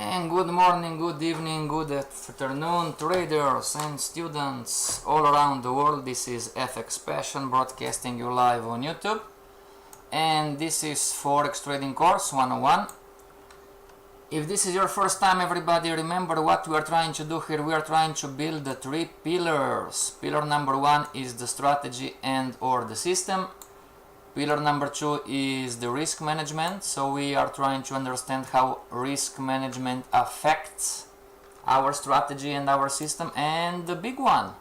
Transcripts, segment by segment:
And good morning, good evening, good afternoon, traders and students all around the world. This is FXPassion broadcasting you live on YouTube. And this is Forex Trading Course 101. If this is your first time, everybody, remember what we are trying to do here. We are trying to build the three pillars. Pillar number one is the strategy and or the system. Pillar number two is the risk management. So we are trying to understand how risk management affects our strategy and our system. And the big one,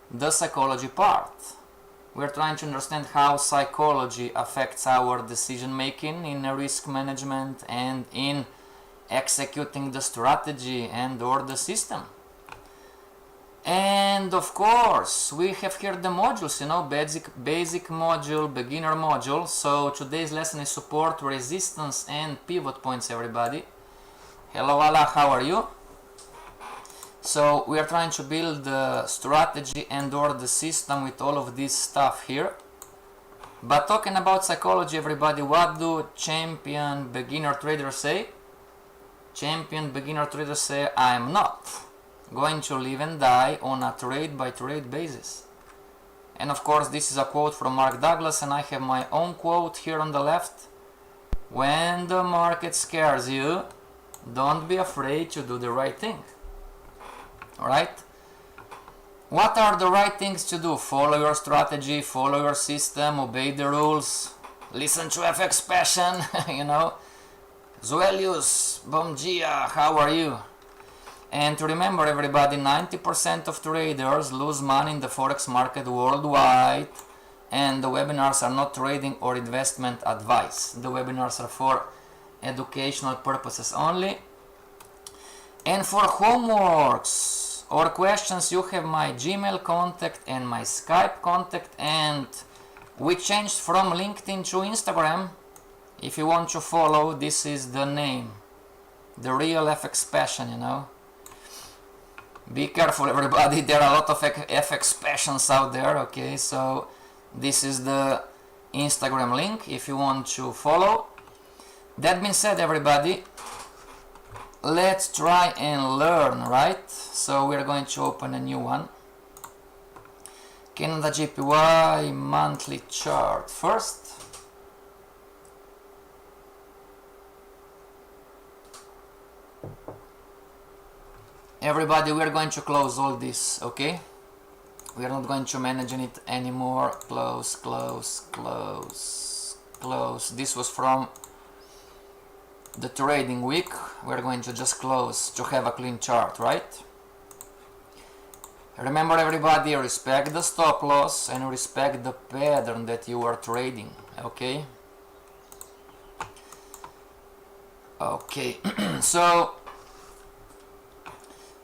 the psychology part. We are trying to understand how psychology affects our decision making in risk management and in executing the strategy and or the system. And of course we have here the modules, you know, basic module, beginner module. So today's lesson is support, resistance and pivot points, everybody. Hello Allah, how are you? So we are trying to build the strategy and or the system with all of this stuff here. But talking about psychology, everybody, what do champion beginner traders say? Champion beginner traders say, I am not going to live and die on a trade by trade basis. And of course this is a quote from Mark Douglas, and I have my own quote here on the left. When the market scares you, don't be afraid to do the right thing. Alright? What are the right things to do? Follow your strategy, follow your system, obey the rules, listen to FXPassion, you know. Zuelius, bom dia, how are you? And to remember, everybody, 90% of traders lose money in the Forex market worldwide, and the webinars are not trading or investment advice. The webinars are for educational purposes only. And for homeworks or questions, you have my Gmail contact and my Skype contact, and we changed from LinkedIn to Instagram. If you want to follow, this is the name, the real FXPassion, you know. Be careful, everybody, there are a lot of FXPassions out there, okay? So this is the Instagram link if you want to follow. That being said, everybody, let's try and learn, right? So we're going to open a new one. Canada JPY monthly chart first. Everybody, we are going to close all this, okay? We are not going to manage it anymore. Close, close, close, close. This was from the trading week. We are going to just close to have a clean chart, right? Remember, everybody, respect the stop loss and respect the pattern that you are trading, okay? Okay, so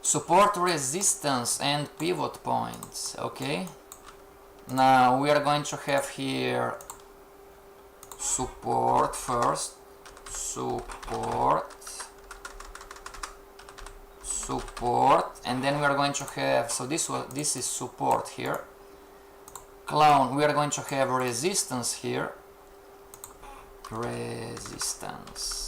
support, resistance and pivot points, okay? Now we are going to have here support first, support, and then we are going to have, so this is support here. Clown, we are going to have resistance here, resistance,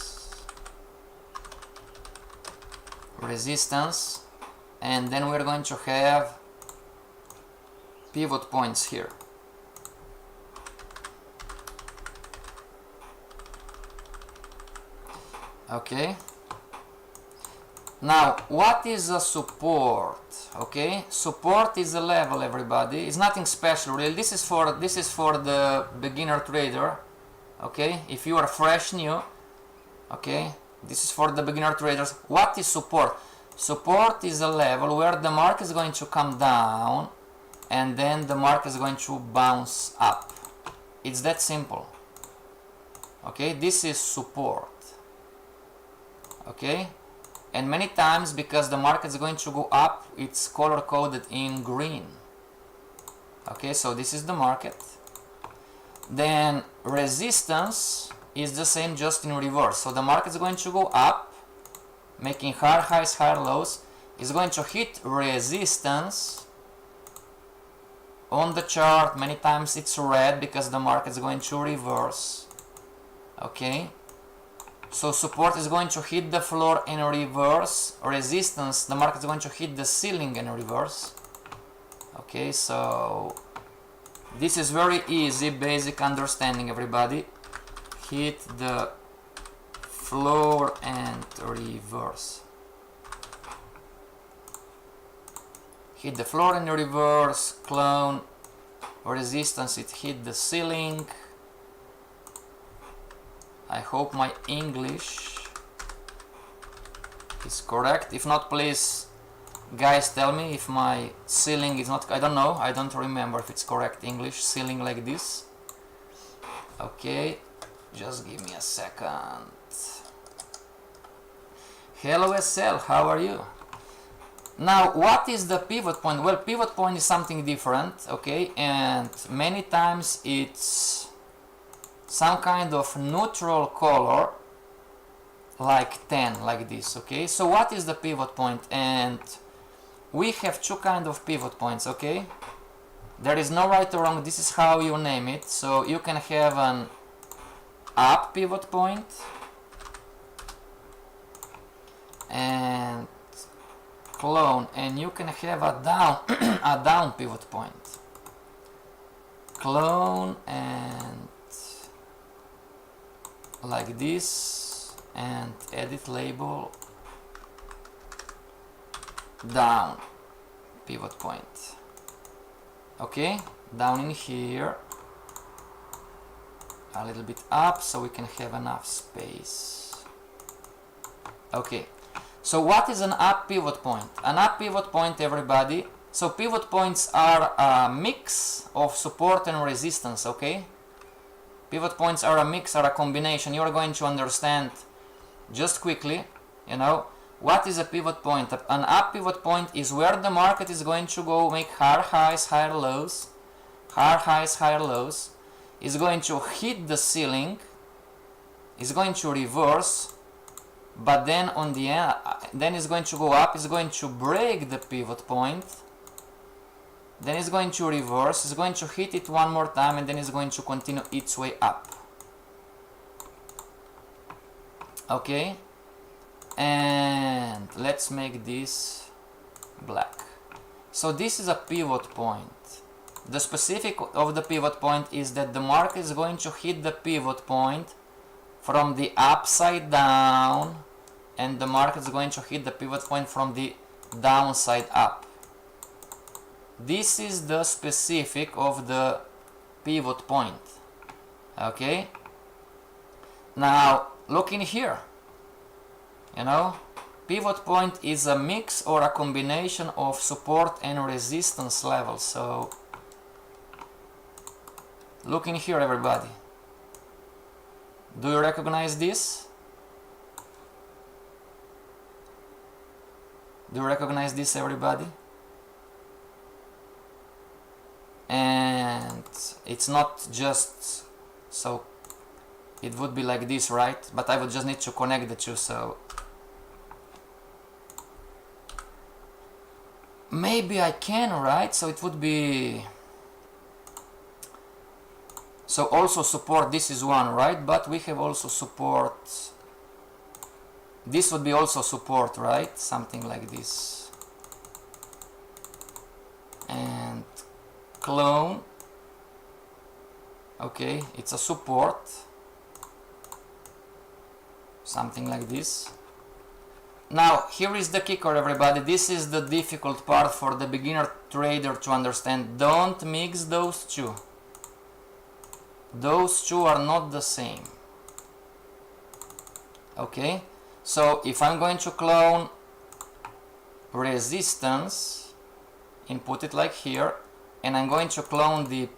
and then we're going to have pivot points here. Okay, now what is a support? Okay, support is a level, everybody. It's nothing special really. This is for the beginner trader, okay? If you are fresh new, okay, this is for the beginner traders. What is support? Support is a level where the market is going to come down and then the market is going to bounce up. It's that simple. Okay, this is support. Okay, and many times because the market is going to go up, it's color coded in green. Okay, so this is the market. Then resistance is the same, just in reverse. So the market is going to go up, making higher highs, higher lows. Is going to hit resistance on the chart. Many times it's red because the market is going to reverse. Okay, So support is going to hit the floor in reverse. Resistance, the market is going to hit the ceiling in reverse. Okay, so this is very easy, basic understanding, everybody. Hit the floor and reverse. Hit the floor in reverse, clone, resistance, it hit the ceiling. I hope my English is correct. If not, please guys tell me if my ceiling is not, I don't know, I don't remember if it's correct English, ceiling like this. Okay, just give me a second. Hello SL, how are you? Now, what is the pivot point? Well, pivot point is something different, okay, and many times it's some kind of neutral color like 10, like this, okay. So what is the pivot point? And we have two kind of pivot points, okay. There is no right or wrong, this is how you name it. So you can have an up pivot point and clone, and you can have a down a down pivot point, clone, and like this, and edit label down pivot point. Okay, down in here, a little bit up so we can have enough space. Okay, so what is an up pivot point? An up pivot point, everybody, so pivot points are a mix of support and resistance, okay. Pivot points are a mix, are a combination. You are going to understand just quickly, you know, what is a pivot point. An up pivot point is where the market is going to go make higher highs, higher lows, higher highs, higher lows, is going to hit the ceiling, is going to reverse, but then on the end, then it's going to go up, it's going to break the pivot point, then it's going to reverse, it's going to hit it one more time, and then it's going to continue its way up. Okay, and let's make this black. So this is a pivot point. The specific of the pivot point is that the market is going to hit the pivot point from the upside down, and the market is going to hit the pivot point from the downside up. This is the specific of the pivot point. Okay, now look in here, you know, pivot point is a mix or a combination of support and resistance levels. So look in here, everybody. Do you recognize this? Do you recognize this, everybody? And it's not just, so it would be like this, right? But I would just need to connect the two, so maybe I can, right? So it would be, so also support, this is one, right? But we have also support, this would be also support, right? Something like this. And clone, okay, it's a support, something like this. Now here is the kicker, everybody. This is the difficult part for the beginner trader to understand. Don't mix those two. Those two are not the same. Okay, so if I'm going to clone resistance, input it like here, and I'm going to clone the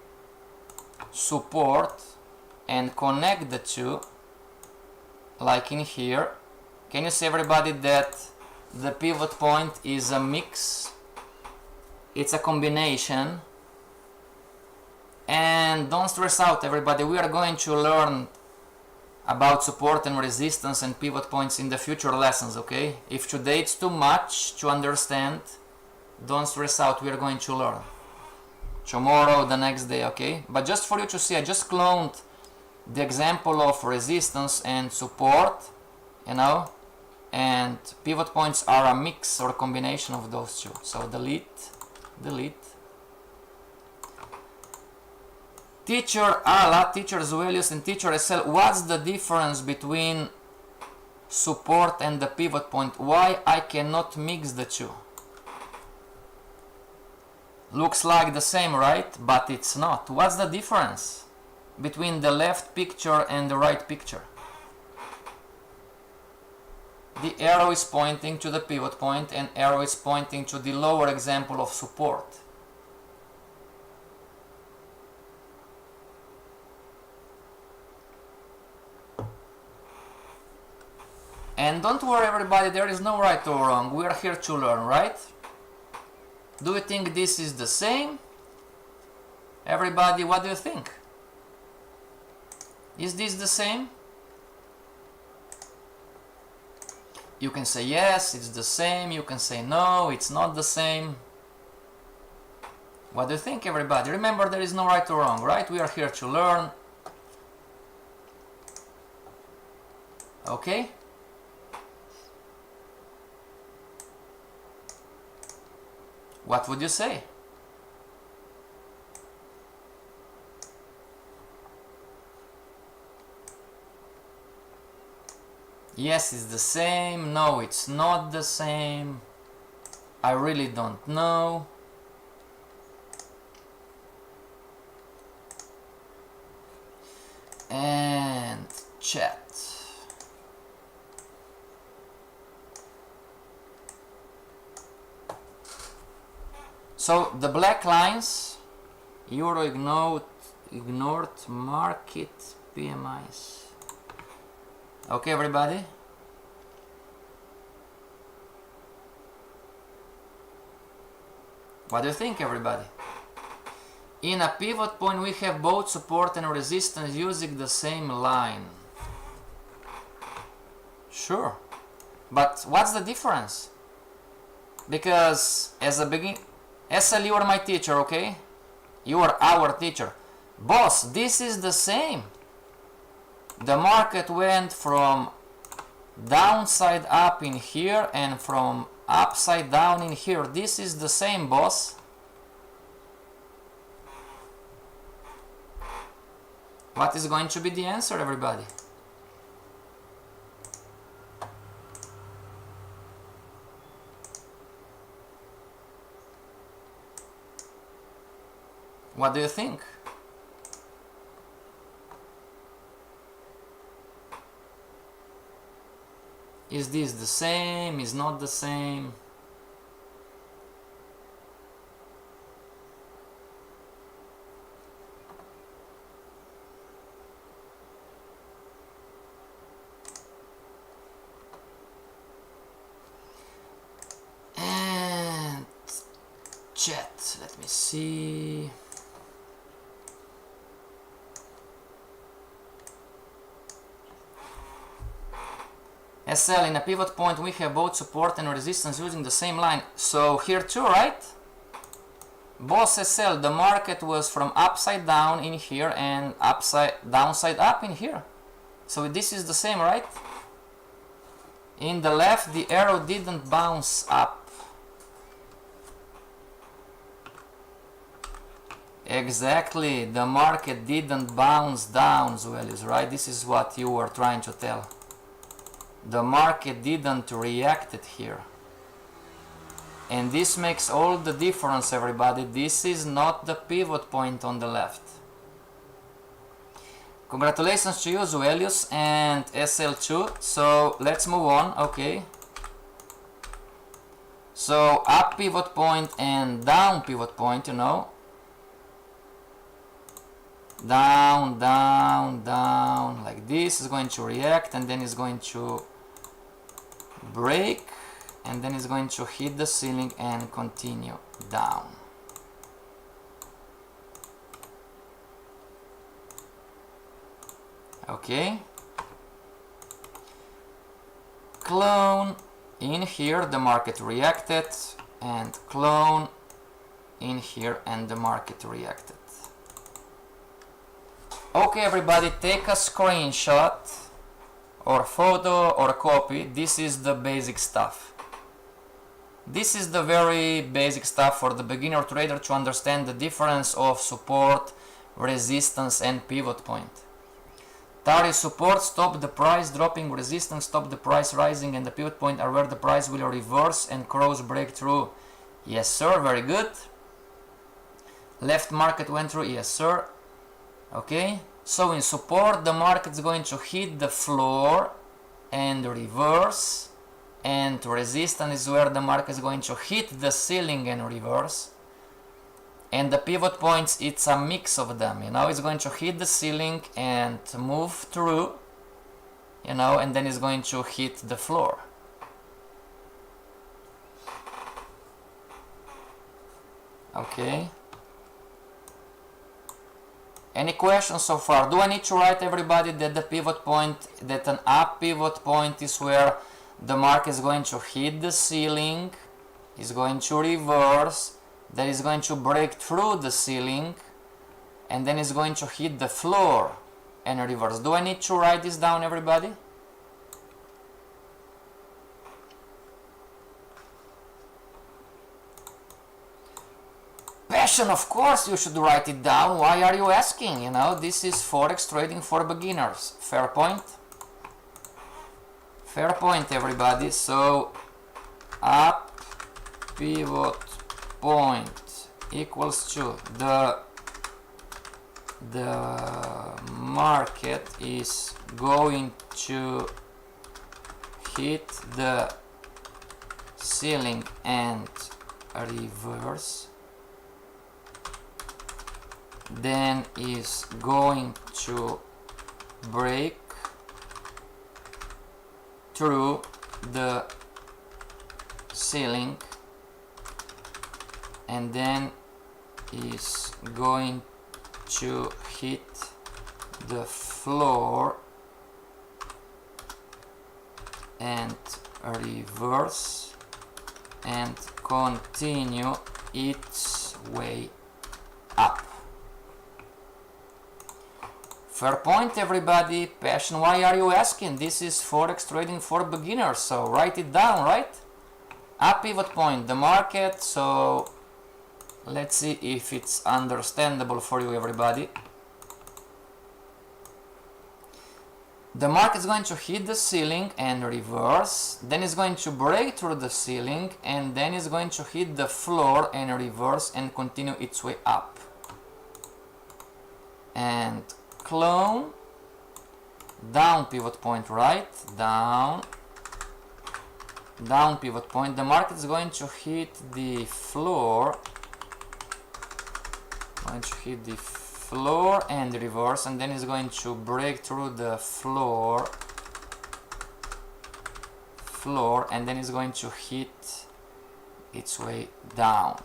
support and connect the two like in here, can you see, everybody, that the pivot point is a mix, it's a combination? And don't stress out, everybody, we are going to learn about support and resistance and pivot points in the future lessons, okay? If today it's too much to understand, don't stress out, we are going to learn tomorrow, the next day, okay? But just for you to see, I just cloned the example of resistance and support, you know, and pivot points are a mix or a combination of those two. So delete, delete. Teacher Ala, teacher Zuelius, and teacher SL, what's the difference between support and the pivot point? Why I cannot mix the two? Looks like the same, right? But it's not. What's the difference between the left picture and the right picture? The arrow is pointing to the pivot point and arrow is pointing to the lower example of support. And don't worry everybody, there is no right or wrong, we are here to learn, right? Do you think this is the same? Everybody, what do you think? Is this the same? You can say yes, it's the same, you can say no, it's not the same. What do you think everybody? Remember, there is no right or wrong, right? We are here to learn. Okay? What would you say? Yes, it's the same. No, it's not the same. I really don't know. And chat. So the black lines, euro ignored market PMIs. Okay, everybody? What do you think, everybody? In a pivot point, we have both support and resistance using the same line. Sure. But what's the difference? Because as a beginning, SL, you are my teacher, okay? You are our teacher. Boss, this is the same. The market went from downside up in here and from upside down in here. This is the same, boss. What is going to be the answer, everybody? What do you think? Is this the same? Is not the same? And chat, let me see. SL, in a pivot point we have both support and resistance using the same line. So here too, right? Boss SL, the market was from upside down in here and downside up in here. So this is the same, right? In the left, the arrow didn't bounce up. Exactly, the market didn't bounce down, Zuelis, right? This is what you were trying to tell. The market didn't react it here. And this makes all the difference, everybody. This is not the pivot point on the left. Congratulations to you, Zuelius and SL2. So let's move on, okay. So up pivot point and down pivot point, you know. Down, down, down, like this is going to react and then it's going to break and then it's going to hit the ceiling and continue down. Okay. Clone in here, the market reacted, and clone in here and the market reacted. Okay, everybody, take a screenshot or photo or copy. This is the basic stuff. This is the very basic stuff for the beginner trader to understand the difference of support, resistance and pivot point. TAR is support, stop the price dropping, resistance, stop the price rising, and the pivot point are where the price will reverse and cross breakthrough. Yes sir, very good. Left market went through, yes sir. Okay, so in support the market is going to hit the floor and reverse, and resistance is where the market is going to hit the ceiling and reverse. And the pivot points, it's a mix of them, you know, it's going to hit the ceiling and move through, you know, and then it's going to hit the floor. Okay. Any questions so far? Do I need to write everybody that the pivot point, that an up pivot point is where the market is going to hit the ceiling, is going to reverse, that is going to break through the ceiling, and then it's going to hit the floor and reverse. Do I need to write this down, everybody? Passion, of course you should write it down. Why are you asking? You know, this is Forex trading for beginners. Fair point? Fair point, everybody. So, up pivot point equals to the market is going to hit the ceiling and reverse, then is going to break through the ceiling, and then is going to hit the floor and reverse and continue its way up. Fair point, everybody. Passion, why are you asking? This is Forex trading for beginners, so write it down, right? Up pivot point, the market, so let's see if it's understandable for you, everybody. The market is going to hit the ceiling and reverse, then it's going to break through the ceiling, and then it's going to hit the floor and reverse and continue its way up. And clone, down pivot point, right? Down pivot point. The market is going to hit the floor, and reverse, and then it's going to break through the floor, and then it's going to hit its way down.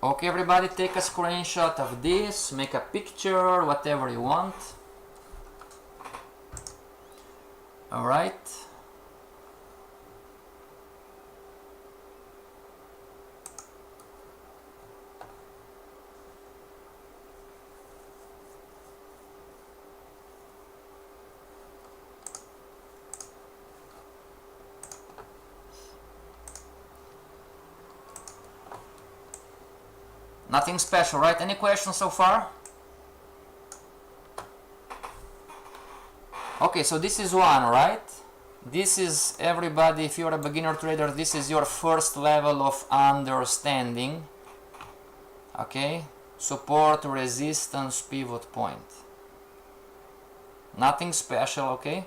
Okay, everybody, take a screenshot of this, make a picture, whatever you want. All right. Nothing special, right? Any questions so far? Okay, so this is one, right? This is, everybody, if you're a beginner trader, this is your first level of understanding. Okay? Support, resistance, pivot point. Nothing special, okay?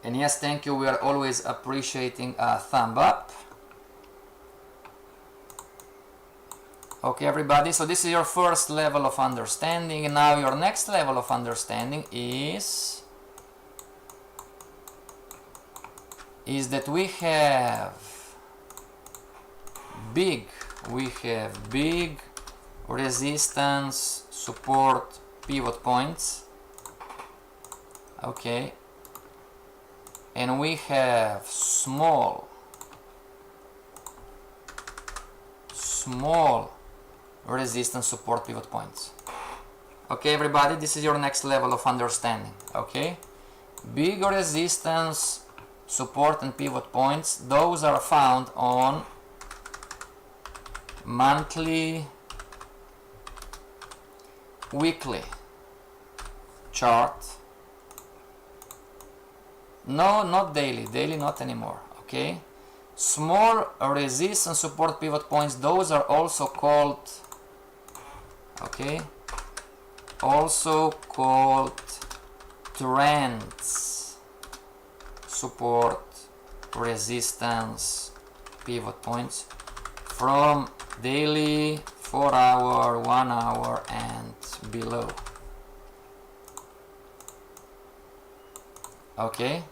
And yes, thank you, we are always appreciating a thumb up. Okay, everybody, so this is your first level of understanding, and now your next level of understanding is that we have big resistance, support, pivot points. Okay, and we have small resistance support pivot points. Okay, everybody, this is your next level of understanding. Okay, big resistance support and pivot points, those are found on monthly, weekly chart. No, not daily, not anymore. Okay, small resistance support pivot points, those are also called, okay, also called trends support resistance pivot points from daily, 4 hour, 1 hour and below. Okay,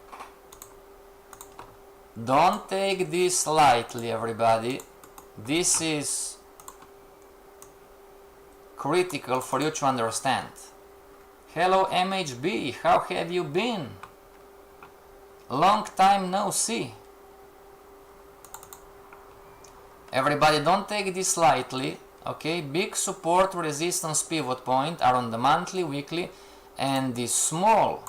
don't take this lightly, everybody. This is critical for you to understand. Hello MHB, how have you been? Long time no see. Everybody, don't take this lightly. Okay, big support resistance pivot point are on the monthly, weekly, and the small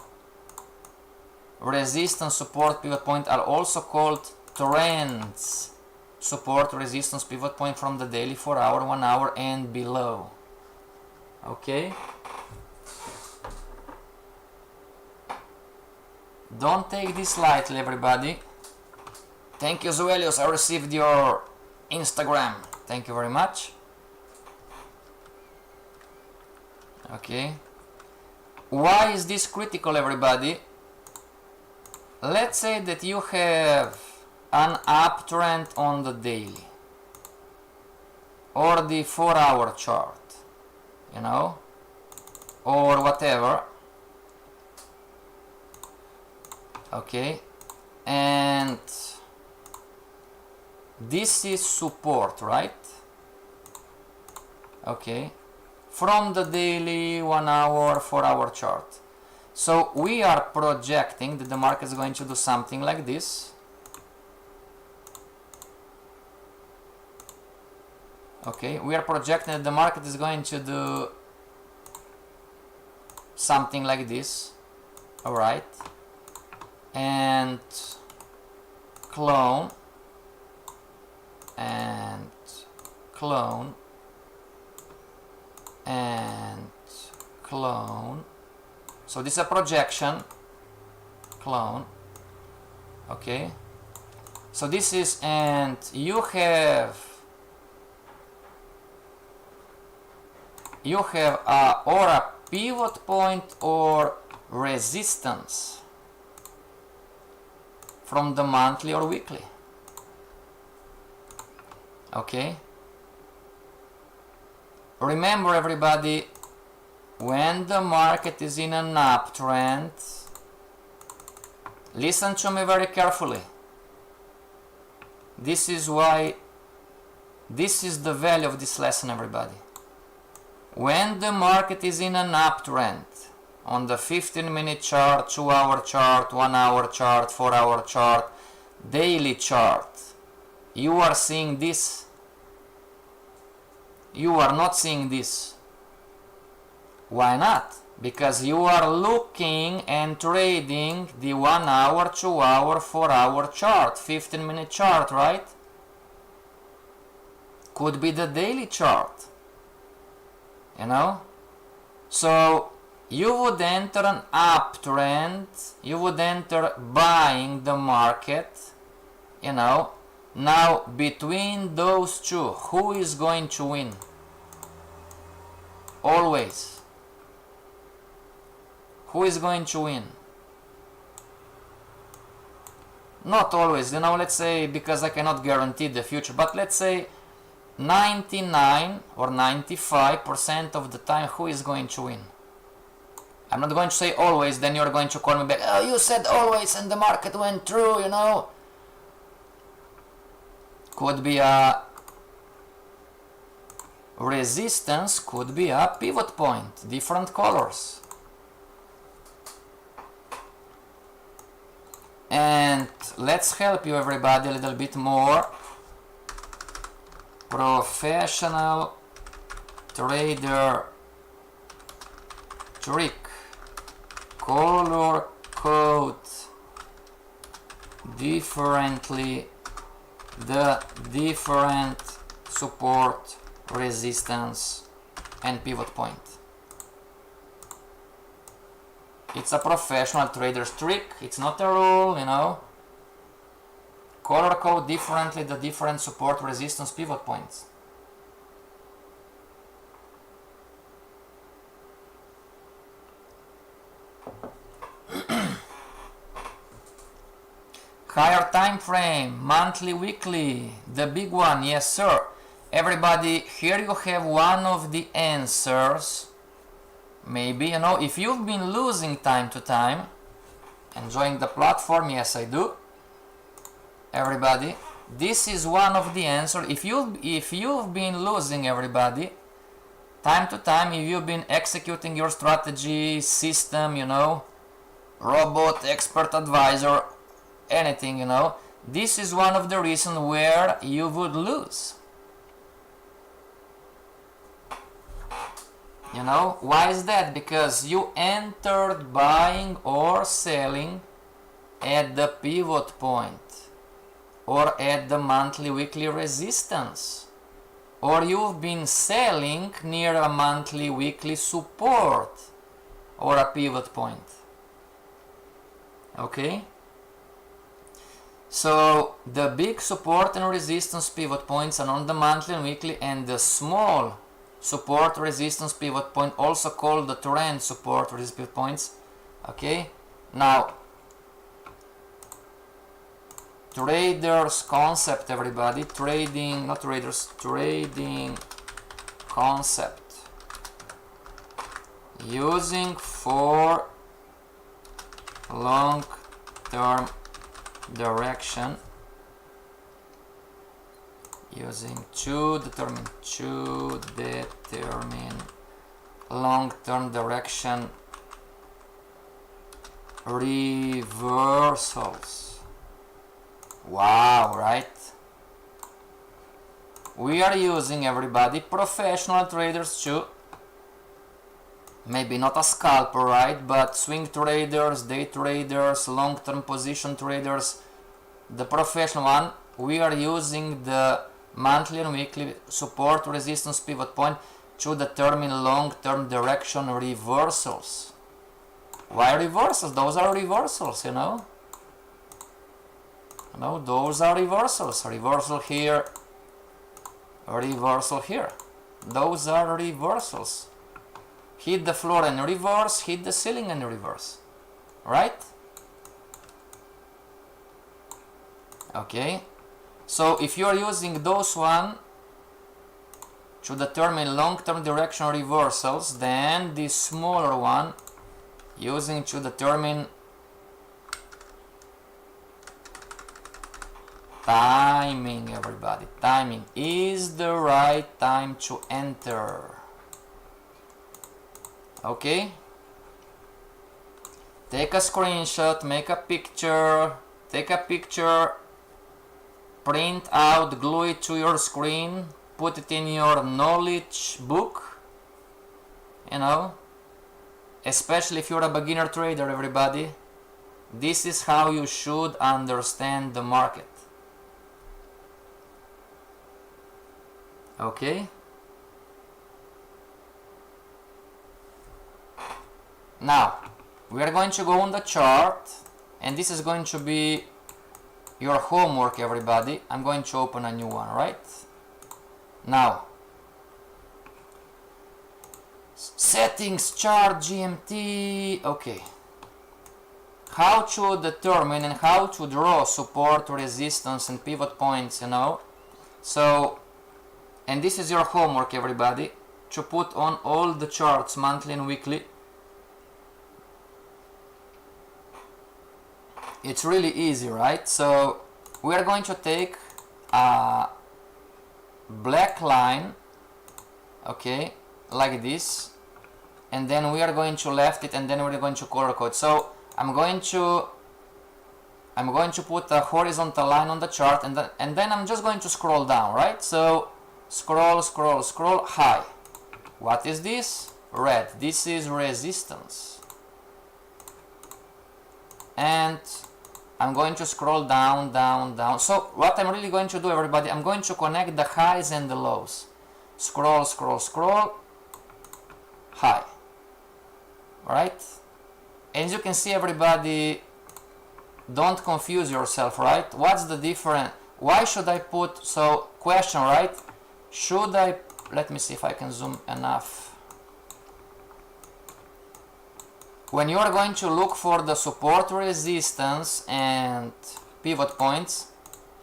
resistance support pivot point are also called trends support resistance pivot point from the daily, 4 hour, 1 hour and below. Okay, don't take this lightly, everybody. Thank you, Zuelius, I received your Instagram, thank you very much. Okay, why is this critical, everybody? Let's say that you have an uptrend on the daily or the 4 hour chart, you know, or whatever. Okay, and this is support, right? Okay, from the daily, 1 hour, 4 hour chart. So we are projecting that the market is going to do something like this. Okay, we are projecting that the market is going to do something like this. Alright, and clone and clone and clone. So this is a projection, clone. Okay, so this is, and you have or a pivot point or resistance from the monthly or weekly. Okay, remember, everybody, when the market is in an uptrend, listen to me very carefully. This is why, this is the value of this lesson, everybody. When the market is in an uptrend, on the 15-minute chart, 2-hour chart, 1-hour chart, 4-hour chart, daily chart, you are seeing this. You are not seeing this. Why not? Because you are looking and trading the 1-hour, 2-hour, 4-hour chart, 15-minute chart, right? Could be the daily chart, you know? So you would enter an uptrend, you would enter buying the market, you know. Now between those two, who is going to win? Always. Who is going to win? Not always, you know, let's say, because I cannot guarantee the future, but let's say 99 or 95% of the time, who is going to win? I'm not going to say always, then you're going to call me back, oh, you said always and the market went through, you know. Could be a resistance, could be a pivot point, different colors. And And let's help you everybody a little bit more. Professional trader trick. Color code differently the different support, resistance and pivot point. It's a professional trader's trick, it's not a rule, you know. Color code differently the different support, resistance, pivot points. Higher time frame, monthly, weekly, the big one, yes sir. Everybody, here you have one of the answers. Maybe, you know, if you've been losing time to time, enjoying the platform, yes I do. Everybody, this is one of the answers. If you've been losing, everybody, time to time, if you've been executing your strategy, system, you know, robot, expert advisor, anything, you know, this is one of the reasons where you would lose. You know, why is that? Because you entered buying or selling at the pivot point, or at the monthly, weekly resistance, or you've been selling near a monthly, weekly support or a pivot point. Okay? So the big support and resistance pivot points are on the monthly and weekly, and the small support, resistance, pivot point, also called the trend support, resistance, pivot points. Okay? Now, traders concept, everybody. Trading, not traders, trading concept. Using for long-term direction. Using to determine long-term direction reversals. Wow, right? We are using, everybody, professional traders too. Maybe not a scalper, right? But swing traders, day traders, long-term position traders, the professional one, we are using the monthly and weekly support, resistance, pivot point to determine long-term direction reversals. Why reversals? Those are reversals, you know. You know, those are reversals. Reversal here, reversal here. Those are reversals. Hit the floor and reverse, hit the ceiling and reverse. Right? Okay. So if you are using those one to determine long-term direction reversals, then this smaller one using to determine timing, everybody. Timing is the right time to enter. Okay? Take a screenshot, make a picture, take a picture, print out, glue it to your screen, put it in your knowledge book, you know, especially if you're a beginner trader, everybody. This is how you should understand the market. Okay? Now, we are going to go on the chart, and this is going to be your homework, everybody. I'm going to open a new one, right? Now, settings, chart, GMT, okay. How to determine and how to draw support, resistance and pivot points, you know. So, and this is your homework, everybody, to put on all the charts, monthly and weekly. It's really easy, right? So we are going to take a black line, okay, like this, and then we are going to left it, and then we're going to color code. So I'm going to I'm going to put a horizontal line on the chart, and then I'm just going to scroll down, right? So scroll, scroll, scroll, high. What is this? Red. This is resistance. And I'm going to scroll down, down, down. So what I'm really going to do, everybody, I'm going to connect the highs and the lows. Scroll, scroll, scroll, high. Alright? And you can see, everybody, don't confuse yourself, right? What's the difference? Why should I put, so question, right? Should I, let me see if I can zoom enough. When you are going to look for the support, resistance and pivot points,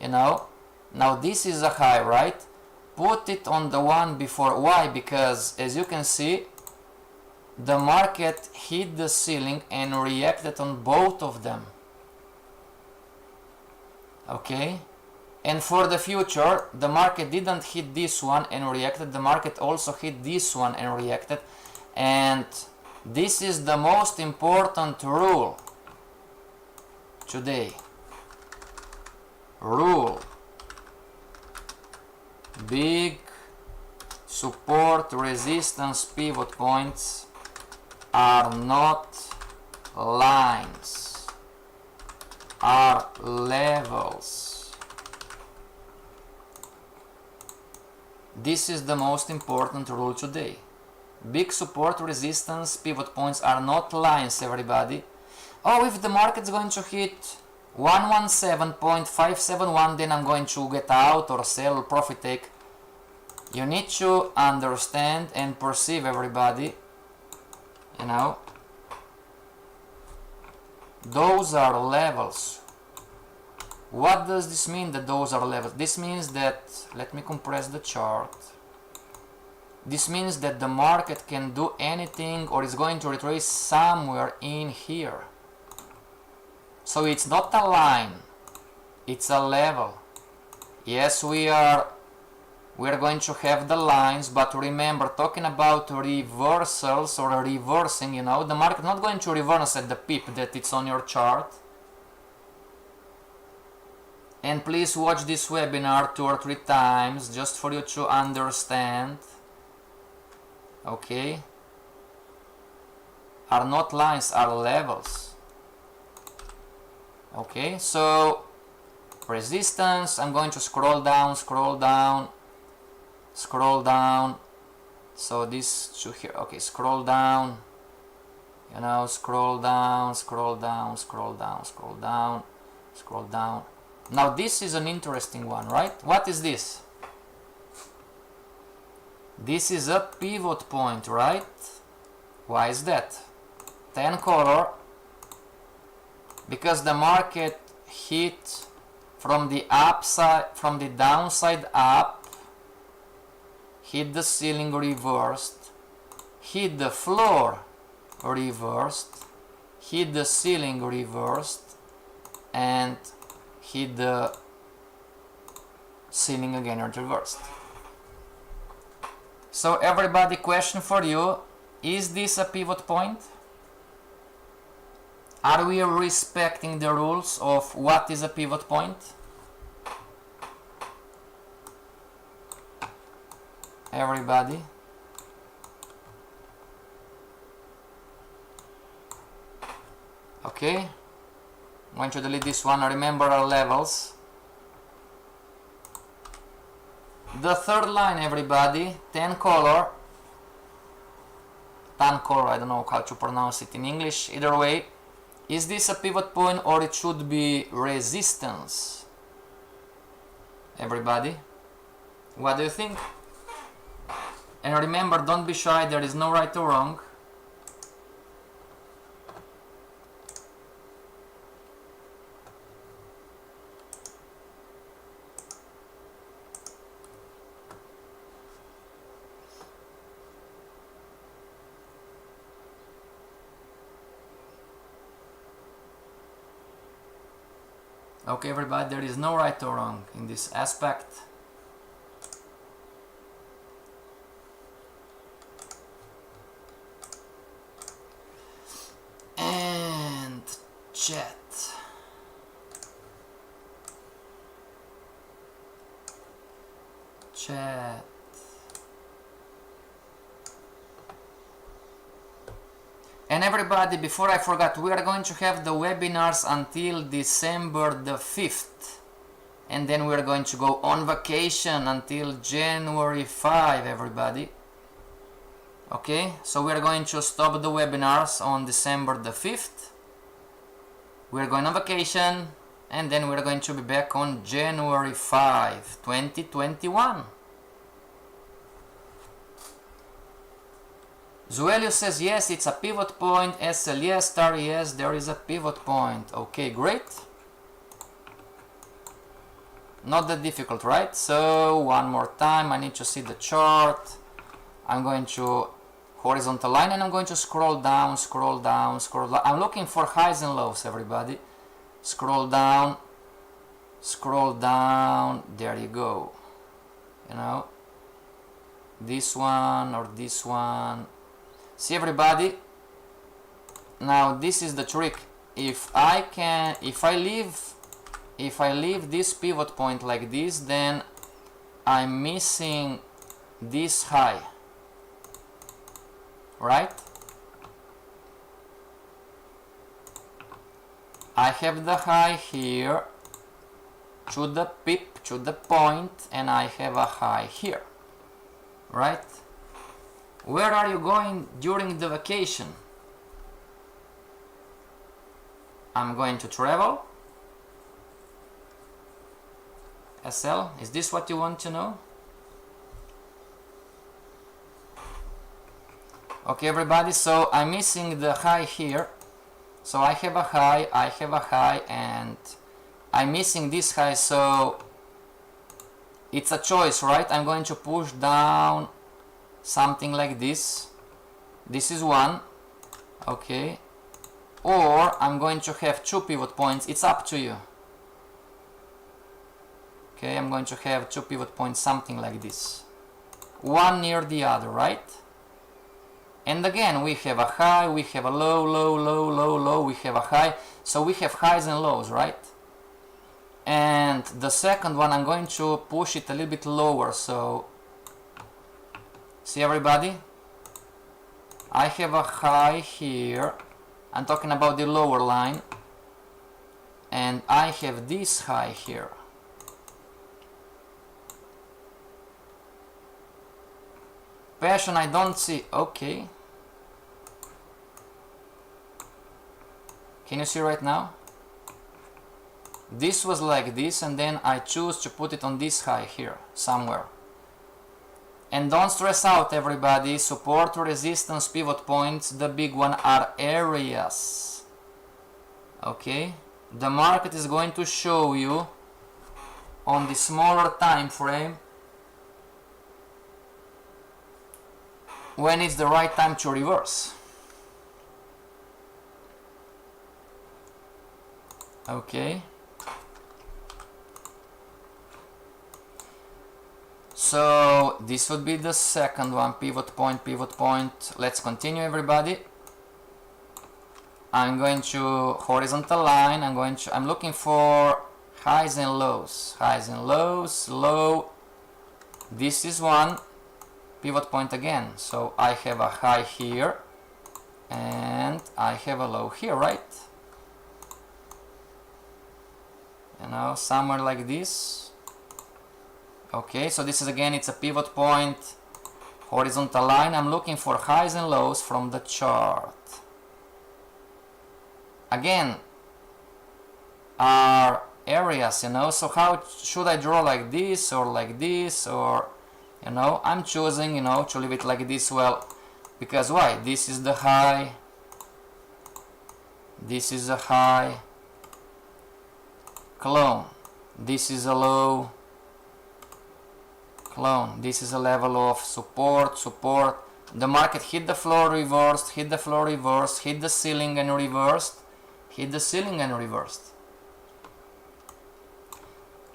you know, now this is a high, right? Put it on the one before. Why? Because as you can see, the market hit the ceiling and reacted on both of them. Okay, and for the future, the market didn't hit this one and reacted, the market also hit this one and reacted. And this is the most important rule today. Rule: big support, resistance, pivot points are not lines, are levels. This is the most important rule today. Big support, resistance, pivot points are not lines, everybody. Oh, if the market's going to hit 117.571, then I'm going to get out or sell or profit take. You need to understand and perceive, everybody, you know, those are levels. What does this mean that those are levels? This means that, let me compress the chart. This means that the market can do anything or is going to retrace somewhere in here. So it's not a line, it's a level. Yes, we are going to have the lines, but remember, talking about reversals or reversing, you know, the market is not going to reverse at the peak that it's on your chart. And please watch this webinar 2 or 3 times just for you to understand. Okay? Are not lines, are levels. Okay, so resistance, I'm going to scroll down, scroll down, scroll down. So this should here, okay, scroll down, you know, scroll down, scroll down, scroll down, scroll down, scroll down. Now this is an interesting one, right? What is this? This is a pivot point, right? Why is that? 10 color. Because the market hit from the upside, from the downside up, hit the ceiling, reversed, hit the floor, reversed, hit the ceiling, reversed, and hit the ceiling again and reversed. So everybody, question for you: is this a pivot point? Are we respecting the rules of what is a pivot point? Everybody? Okay, I'm going to delete this one. Remember our levels. The third line, everybody, 10 color, I don't know how to pronounce it in English, either way. Is this a pivot point or it should be resistance? Everybody, what do you think? And remember, don't be shy, there is no right or wrong. Okay, everybody, there is no right or wrong in this aspect. And chat. chat. And everybody, before I forgot, we are going to have the webinars until December the 5th. And then we are going to go on vacation until January 5, everybody. Okay, so we are going to stop the webinars on December the 5th. We are going on vacation, and then we are going to be back on January 5, 2021. Zuelio says yes, it's a pivot point. SL yes, Tari yes, there is a pivot point. Okay, great. Not that difficult, right? So one more time, I need to see the chart. I'm going to horizontal line and I'm going to scroll down, scroll down, scroll down. I'm looking for highs and lows, everybody. Scroll down, there you go. You know, this one or this one. See, everybody, now this is the trick. If I leave this pivot point like this, then I'm missing this high, right? I have the high here to the pip, to the point, and I have a high here, right? Where are you going during the vacation? I'm going to travel. SL, is this what you want to know? Okay, everybody, so I'm missing the high here. So I have a high, and I'm missing this high, so it's a choice, right? I'm going to push down something like this. This is one, okay, or I'm going to have two pivot points. It's up to you. Okay, I'm going to have two pivot points, something like this, one near the other, right? And again, we have a high, we have a low, low, low, low, low, we have a high, so we have highs and lows, right? And the second one, I'm going to push it a little bit lower, so see, everybody, I have a high here, I'm talking about the lower line, and I have this high here. Passion, I don't see. Okay. Can you see right now? This was like this, and then I choose to put it on this high here, somewhere. And don't stress out, everybody. Support, resistance, pivot points, the big one, are areas. Okay? The market is going to show you on the smaller time frame when it's the right time to reverse. Okay. So this would be the second one, pivot point, pivot point. Let's continue, everybody. I'm going to horizontal line. I'm looking for highs and lows, low. This is one. Pivot point again, so I have a high here and I have a low here, right? You know, somewhere like this. Okay, so this is again, it's a pivot point, horizontal line. I'm looking for highs and lows from the chart. Again, are areas, you know, so how should I draw, like this or like this, or you know, I'm choosing, you know, to leave it like this. Well, because why? This is the high, this is a high, clone, this is a low, clone, this is a level of support, the market hit the floor, reversed, hit the floor, reversed, hit the ceiling and reversed, hit the ceiling and reversed.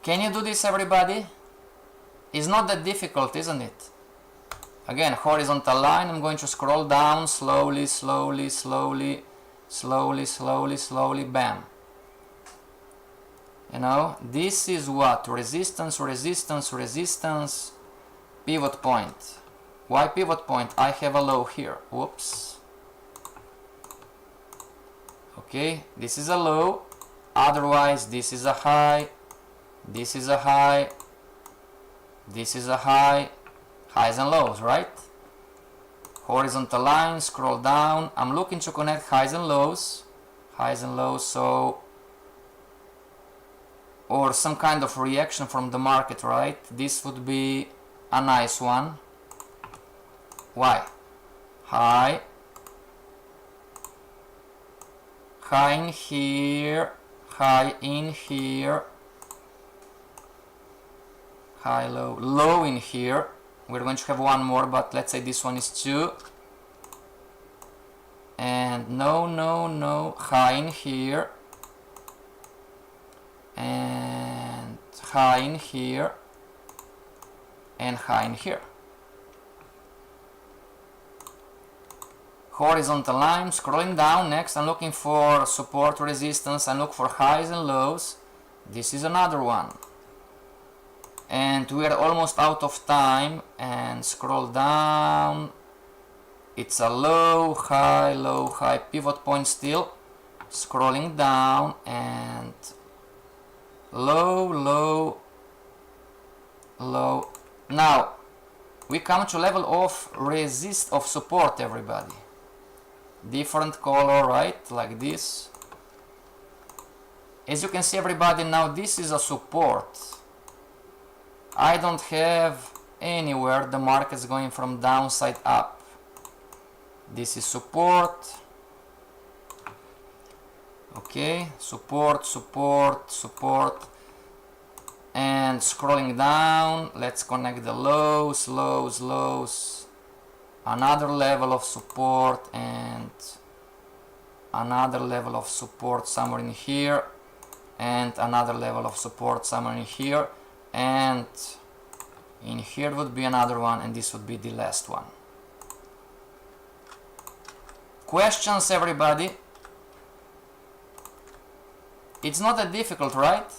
Can you do this, everybody? It's not that difficult, isn't it? Again, horizontal line, I'm going to scroll down slowly, slowly, slowly, slowly, slowly, slowly, bam. You know, this is what? Resistance, resistance, resistance. pivot point. Why pivot point? I have a low here. Whoops. Okay, this is a low. Otherwise, this is a high. This is a high. This is a high. Highs and lows, right? Horizontal line, scroll down. I'm looking to connect highs and lows. Highs and lows, so... or some kind of reaction from the market, right? This would be a nice one. Why? High. High in here. High in here. High, low. Low in here. We're going to have one more, but let's say this one is 2. And no. High in here. And high in here. And high in here. Horizontal line, scrolling down. Next I'm looking for support, resistance. I look for highs and lows. This is another one. And we are almost out of time. And scroll down. It's a low, high, pivot point still. Scrolling down and low. Now we come to level of support, everybody. Different color, right? Like this. As you can see, everybody, now this is a support. I don't have anywhere the market's going from downside up. This is support. Okay, support. And scrolling down, let's connect the lows. Another level of support and another level of support somewhere in here, and another level of support somewhere in here, and in here would be another one, and this would be the last one. Questions, everybody? It's not that difficult, right?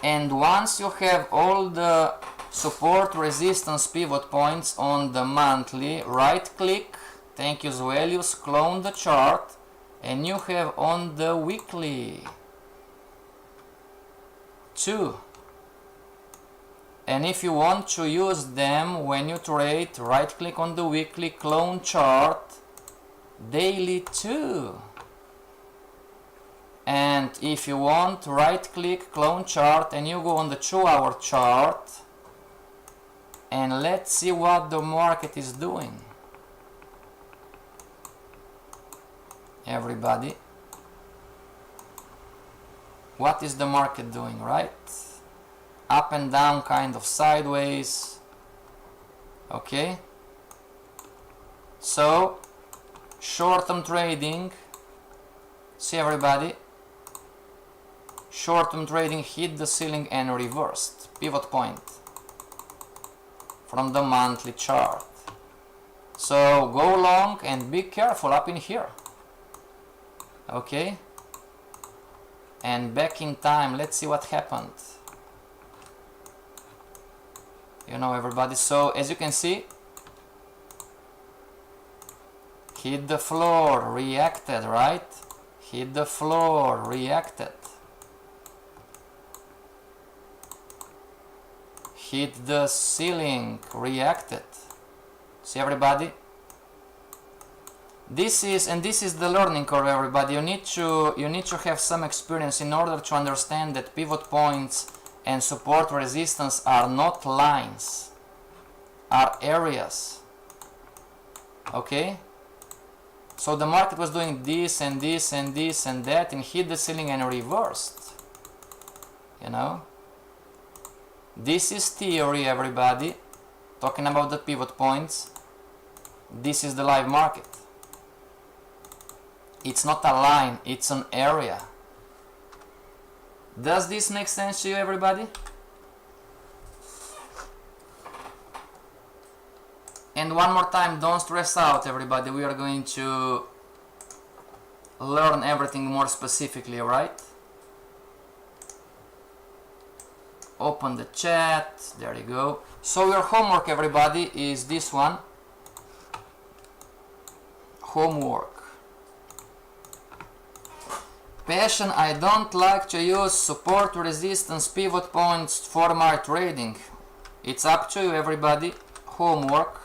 And once you have all the support, resistance, pivot points on the monthly, right click, thank you values, clone the chart, and you have on the weekly 2. And if you want to use them when you trade, right click on the weekly, clone chart, daily 2. And if you want, right click, clone chart, and you go on the 2-hour chart, and let's see what the market is doing. Everybody, what is the market doing, right? Up and down, kind of sideways. Okay, so short-term trading, see, everybody, short-term trading hit the ceiling and reversed pivot point from the monthly chart. So go long and be careful up in here. Okay, and back in time, let's see what happened. You know, everybody, so as you can see, hit the floor, reacted, right? Hit the floor, reacted. Hit the ceiling, reacted. See, everybody? This is the learning curve, everybody. You need to have some experience in order to understand that pivot points and support resistance are not lines, are areas. Okay? So the market was doing this and this and this and that, and hit the ceiling and reversed. You know? This is theory, everybody. Talking about the pivot points. This is the live market. It's not a line, it's an area. Does this make sense to you, everybody? And one more time, don't stress out, everybody. We are going to learn everything more specifically, right? open the chat. There you go. So your homework, everybody, is this one. Homework. Passion, I don't like to use support, resistance, pivot points for my trading. It's up to you, everybody. Homework.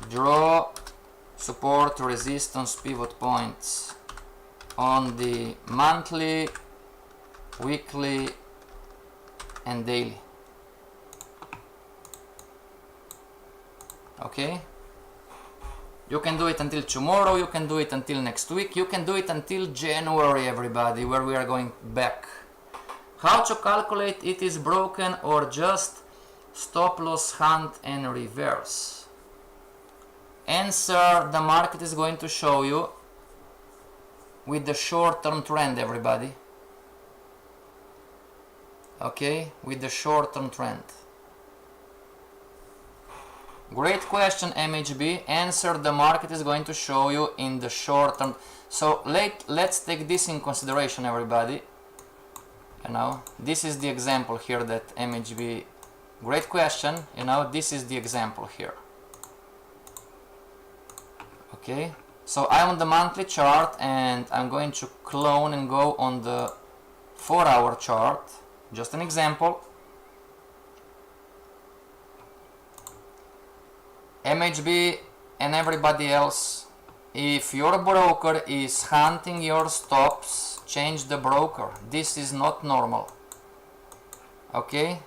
Draw support, resistance, pivot points on the monthly, weekly, and daily. Okay? You can do it until tomorrow, you can do it until next week, you can do it until January, everybody, where we are going back. How to calculate it is broken or just stop loss hunt and reverse? Answer, the market is going to show you with the short-term trend, everybody. Okay, with the short-term trend. Great question, MHB. Answer, the market is going to show you in the short term. So let's take this in consideration, everybody. You know, this is the example here that MHB. Great question. You know, this is the example here. Okay. So I'm on the monthly chart and I'm going to clone and go on the 4-hour chart. Just an example. MHB and everybody else, if your broker is hunting your stops, change the broker. This is not normal. Okay?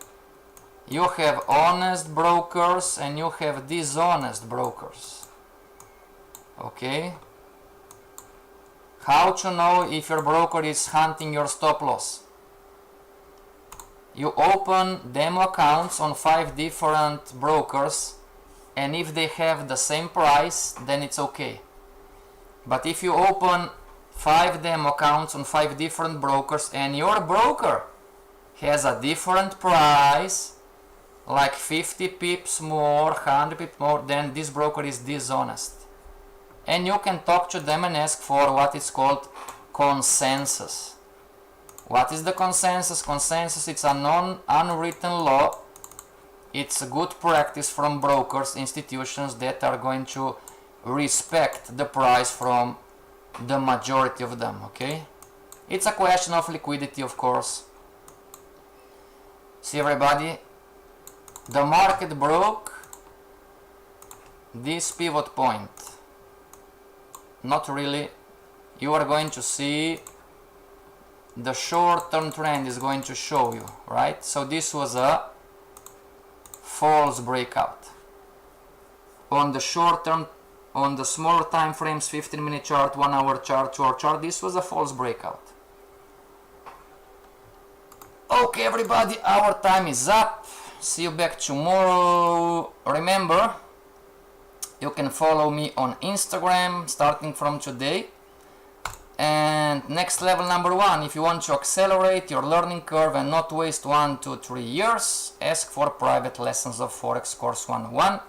You have honest brokers and you have dishonest brokers. Okay? How to know if your broker is hunting your stop loss? You open demo accounts on 5 different brokers, and if they have the same price, then it's okay. But if you open 5 demo accounts on 5 different brokers and your broker has a different price, like 50 pips more, 100 pips more, then this broker is dishonest. And you can talk to them and ask for what is called consensus. What is the consensus? Consensus, it's a non-unwritten law. It's a good practice from brokers, institutions that are going to respect the price from the majority of them, okay? It's a question of liquidity, of course. See, everybody, the market broke this pivot point. Not really. You are going to see the short-term trend is going to show you, right? So this was a false breakout. On the short term, on the smaller time frames, 15-minute chart, 1-hour chart, 2-hour chart, this was a false breakout. Okay, everybody, our time is up. See you back tomorrow. Remember, you can follow me on Instagram starting from today. And next level number 1, if you want to accelerate your learning curve and not waste 1 to 3 years, ask for private lessons of Forex course 101.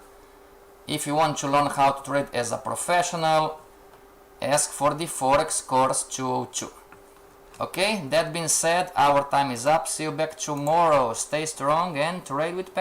If you want to learn how to trade as a professional, ask for the Forex course 202. Okay, that being said, our time is up. See you back tomorrow. Stay strong and trade with passion.